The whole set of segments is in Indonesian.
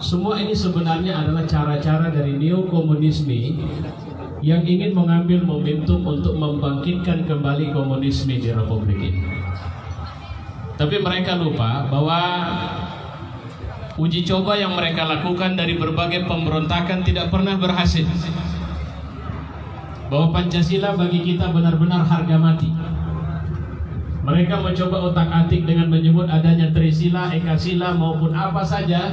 semua ini sebenarnya adalah cara-cara dari neokomunisme yang ingin mengambil momentum untuk membangkitkan kembali komunisme di Republik ini. Tapi mereka lupa bahwa uji coba yang mereka lakukan dari berbagai pemberontakan tidak pernah berhasil. Bahwa Pancasila bagi kita benar-benar harga mati. Mereka mencoba otak-atik dengan menyebut adanya Trisila, Ekasila maupun apa saja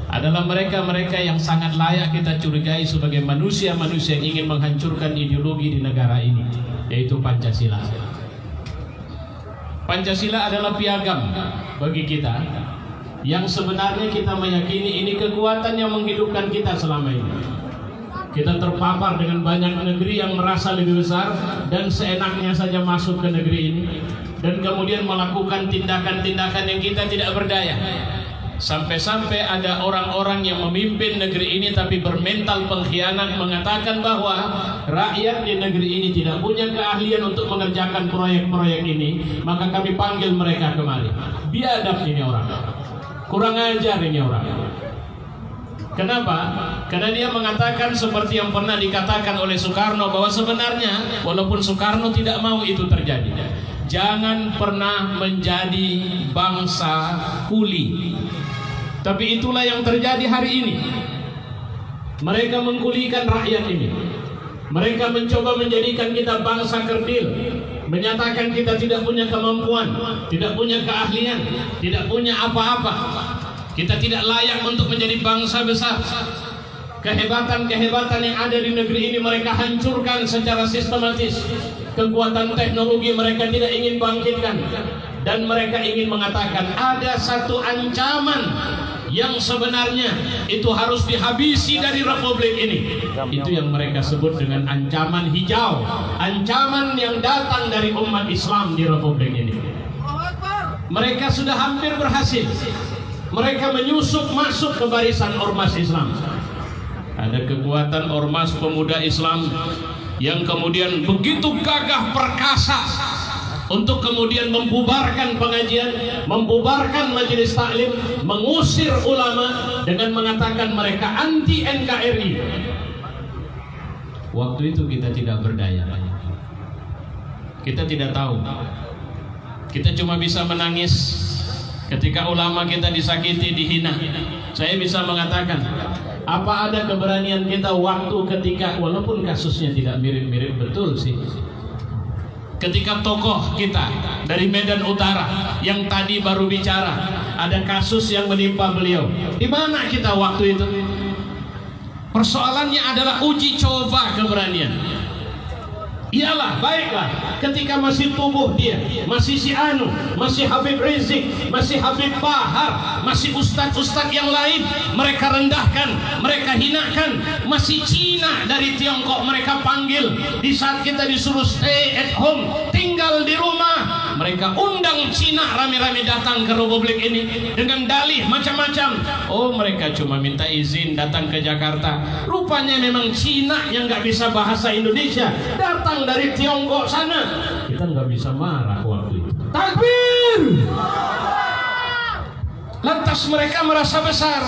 adalah mereka-mereka yang sangat layak kita curigai sebagai manusia-manusia yang ingin menghancurkan ideologi di negara ini, yaitu Pancasila. Pancasila adalah piagam bagi kita yang sebenarnya kita meyakini ini kekuatan yang menghidupkan kita selama ini. Kita terpapar dengan banyak negeri yang merasa lebih besar dan seenaknya saja masuk ke negeri ini, dan kemudian melakukan tindakan-tindakan yang kita tidak berdaya. Sampai-sampai ada orang-orang yang memimpin negeri ini tapi bermental pengkhianat, mengatakan bahwa rakyat di negeri ini tidak punya keahlian untuk mengerjakan proyek-proyek ini, maka kami panggil mereka kemari. Biadab ini orang, kurang ajar ini orang. Kenapa? Karena dia mengatakan seperti yang pernah dikatakan oleh Soekarno, bahwa sebenarnya walaupun Soekarno tidak mau itu terjadi, jangan pernah menjadi bangsa kuli. Tapi itulah yang terjadi hari ini. Mereka mengkulikan rakyat ini. Mereka mencoba menjadikan kita bangsa kerdil, menyatakan kita tidak punya kemampuan, tidak punya keahlian, tidak punya apa-apa. Kita tidak layak untuk menjadi bangsa besar. Kehebatan-kehebatan yang ada di negeri ini mereka hancurkan secara sistematis. Kekuatan teknologi mereka tidak ingin bangkitkan. Dan mereka ingin mengatakan ada satu ancaman yang sebenarnya itu harus dihabisi dari Republik ini. Itu yang mereka sebut dengan ancaman hijau. Ancaman yang datang dari umat Islam di Republik ini. Mereka sudah hampir berhasil. Mereka menyusup masuk ke barisan ormas Islam. Ada kekuatan ormas pemuda Islam yang kemudian begitu gagah perkasa untuk kemudian membubarkan pengajian, membubarkan majelis taklim, mengusir ulama dengan mengatakan mereka anti NKRI. Waktu itu kita tidak berdaya. Kita tidak tahu. Kita cuma bisa menangis ketika ulama kita disakiti, dihina. Saya bisa mengatakan, apa ada keberanian kita waktu ketika, walaupun kasusnya tidak mirip-mirip betul sih, ketika tokoh kita dari Medan Utara yang tadi baru bicara, ada kasus yang menimpa beliau. Di mana kita waktu itu? Persoalannya adalah uji coba keberanian. Iyalah, baiklah, ketika masih tubuh dia, masih si Anu, masih Habib Rizik, masih Habib Bahar, masih ustadz-ustadz yang lain, mereka rendahkan, mereka hinakan. Masih Cina dari Tiongkok mereka panggil. Di saat kita disuruh stay at home, tinggal di rumah, mereka undang Cina rame-rame datang ke Republik ini dengan dalih macam-macam. Oh, mereka cuma minta izin datang ke Jakarta. Rupanya memang Cina yang nggak bisa bahasa Indonesia, datang dari Tiongkok sana. Kita nggak bisa marah waktu itu. Takbir! Lantas mereka merasa besar.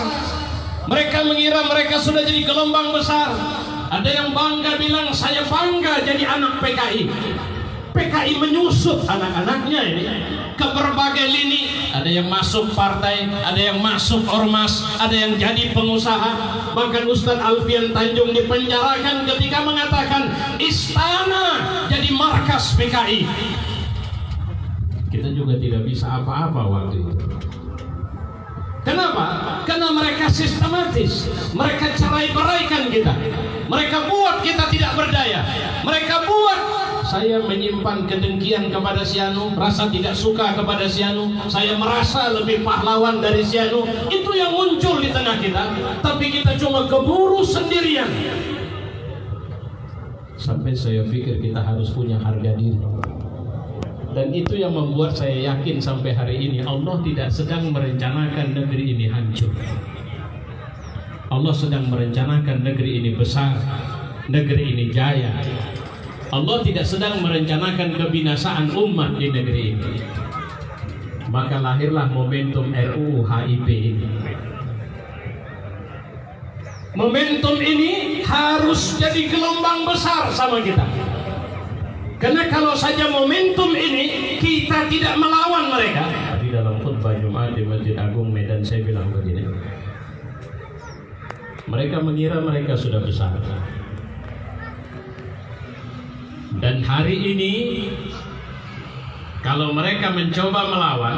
Mereka mengira mereka sudah jadi gelombang besar. Ada yang bangga bilang, saya bangga jadi anak PKI. PKI menyusup anak-anaknya ini ke berbagai lini. Ada yang masuk partai, ada yang masuk ormas, ada yang jadi pengusaha. Bahkan Ustadz Alfian Tanjung dipenjarakan ketika mengatakan istana jadi markas PKI. Kita juga tidak bisa apa-apa waktu itu. Kenapa? Karena mereka sistematis. Mereka cerai-beraikan kita. Mereka buat kita tidak berdaya. Mereka buat saya menyimpan kedengkian kepada si Anu, rasa tidak suka kepada si Anu, saya merasa lebih pahlawan dari si Anu. Itu yang muncul di tengah kita. Tapi kita cuma keburu sendirian. Sampai saya pikir kita harus punya harga diri. Dan itu yang membuat saya yakin sampai hari ini Allah tidak sedang merencanakan negeri ini hancur. Allah sedang merencanakan negeri ini besar, negeri ini jaya. Allah tidak sedang merencanakan kebinasaan umat di negeri ini. Maka lahirlah momentum RUU HIP ini. Momentum ini harus jadi gelombang besar sama kita. Karena kalau saja momentum ini kita tidak melawan mereka. Di dalam khutbah Jumat di Masjid Agung Medan saya bilang begini. Mereka mengira mereka sudah besar. Dan hari ini kalau mereka mencoba melawan,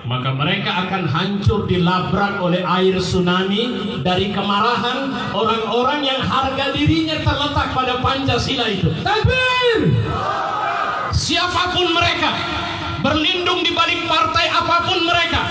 maka mereka akan hancur dilabrak oleh air tsunami dari kemarahan orang-orang yang harga dirinya terletak pada Pancasila itu. Takbir! Siapapun mereka, berlindung di balik partai apapun mereka,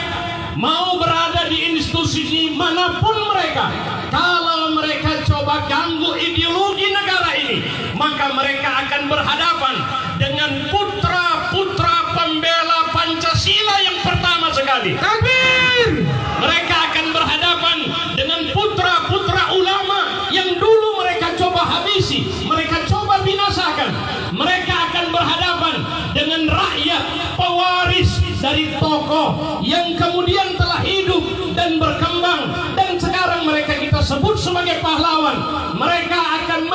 mau berada di institusi manapun mereka, kalau mereka coba ganggu ideologi negara ini, maka mereka akan berhadapan dengan putra-putra pembela Pancasila yang pertama sekali. Takbir! Mereka akan berhadapan dengan putra-putra ulama yang dulu mereka coba habisi, mereka coba binasakan. Mereka akan berhadapan dengan rakyat pewaris dari tokoh yang kemudian telah hidup dan berkembang dan sekarang mereka kita sebut sebagai pahlawan. Mereka akan